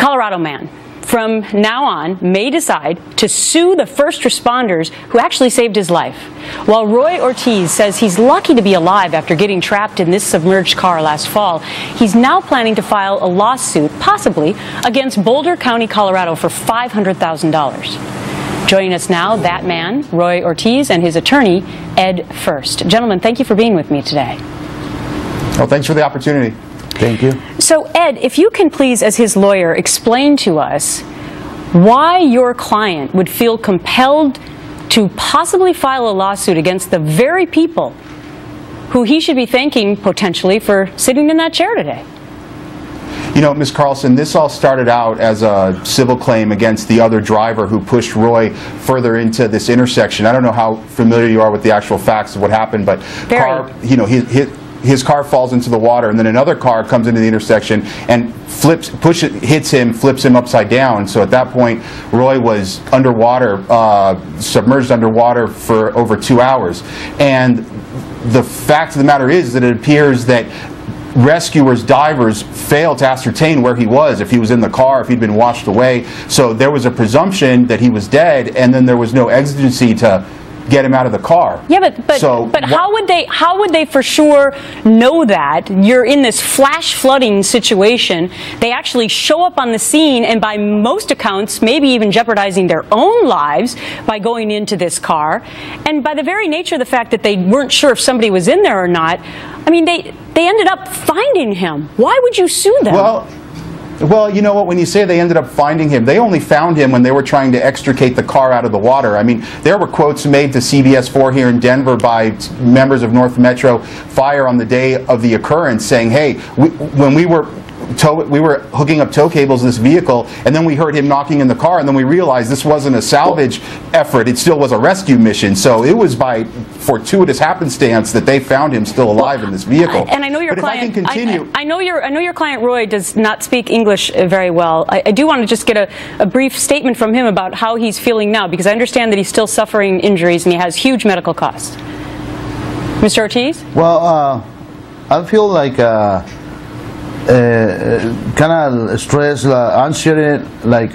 Colorado man from now on may decide to sue the first responders who actually saved his life. While Roy Ortiz says he's lucky to be alive after getting trapped in this submerged car last fall, he's now planning to file a lawsuit, possibly, against Boulder County, Colorado for $500,000. Joining us now, that man, Roy Ortiz, and his attorney, Ed First. Gentlemen, thank you for being with me today. Well, thanks for the opportunity. Thank you. So, Ed, if you can please, as his lawyer, explain to us why your client would feel compelled to possibly file a lawsuit against the very people who he should be thanking, potentially, for sitting in that chair today. You know, Ms. Carlson, this all started out as a civil claim against the other driver who pushed Roy further into this intersection. I don't know how familiar you are with the actual facts of what happened, but his car falls into the water, and then another car comes into the intersection and hits him, flips him upside down. So at that point, Roy was underwater, submerged underwater for over 2 hours. And the fact of the matter is that it appears that rescuers, divers, failed to ascertain where he was, if he was in the car, if he'd been washed away. So there was a presumption that he was dead, and then there was no exigency to get him out of the car. Yeah, but how would they for sure know that? You're in this flash flooding situation. They actually show up on the scene, and by most accounts, maybe even jeopardizing their own lives by going into this car. And by the very nature of the fact that they weren't sure if somebody was in there or not, I mean, they ended up finding him. Why would you sue them? Well, you know what, when you say they ended up finding him, they only found him when they were trying to extricate the car out of the water. I mean, there were quotes made to CBS 4 here in Denver by members of North Metro Fire on the day of the occurrence saying, hey, when we were hooking up tow cables to this vehicle, and then we heard him knocking in the car, and then we realized this wasn't a salvage effort, it still was a rescue mission. So it was by fortuitous happenstance that they found him still alive in this vehicle. And I know your client, I know your client Roy does not speak English very well. I do want to just get a brief statement from him about how he's feeling now, because I understand that he's still suffering injuries and he has huge medical costs. Mr. Ortiz? Well, I feel like kind of stress, anxiety, like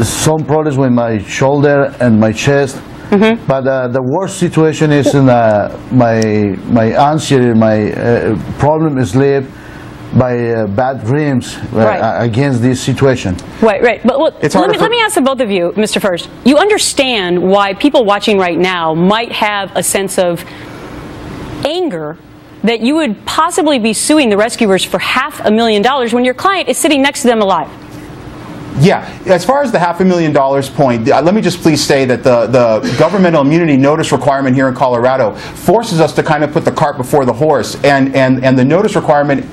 some problems with my shoulder and my chest. Mm-hmm. But the worst situation is in my anxiety, my problem is sleep by bad dreams against this situation. Right. But let me ask the both of you, Mr. First. You understand why people watching right now might have a sense of anger that you would possibly be suing the rescuers for $500,000 when your client is sitting next to them alive? Yeah, as far as the $500,000 point, let me just please say that the governmental immunity notice requirement here in Colorado forces us to kind of put the cart before the horse, and the notice requirement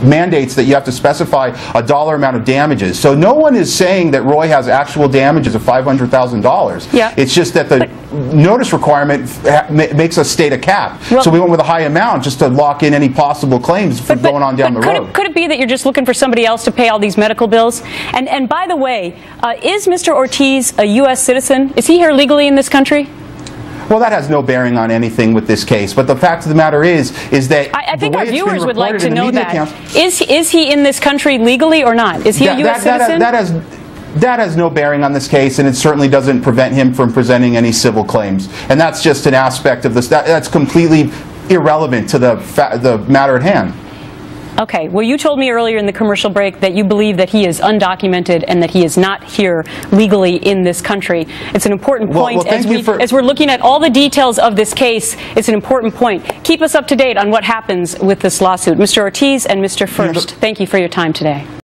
mandates that you have to specify a dollar amount of damages. So no one is saying that Roy has actual damages of $500,000. Yeah. It's just that the notice requirement makes us state a cap. Well, so we went with a high amount just to lock in any possible claims for going on down the road. Could it be that you're just looking for somebody else to pay all these medical bills? And by the way, is Mr. Ortiz a U.S. citizen? Is he here legally in this country? Well, that has no bearing on anything with this case. But the fact of the matter is that I think our viewers would like to know that. Is he in this country legally or not? Is he a U.S. citizen? That has no bearing on this case, and it certainly doesn't prevent him from presenting any civil claims. And that's just an aspect of this. That's completely irrelevant to the matter at hand. Okay. Well, you told me earlier in the commercial break that you believe that he is undocumented and that he is not here legally in this country. It's an important point. As we're looking at all the details of this case, it's an important point. Keep us up to date on what happens with this lawsuit. Mr. Ortiz and Mr. First, thank you for your time today.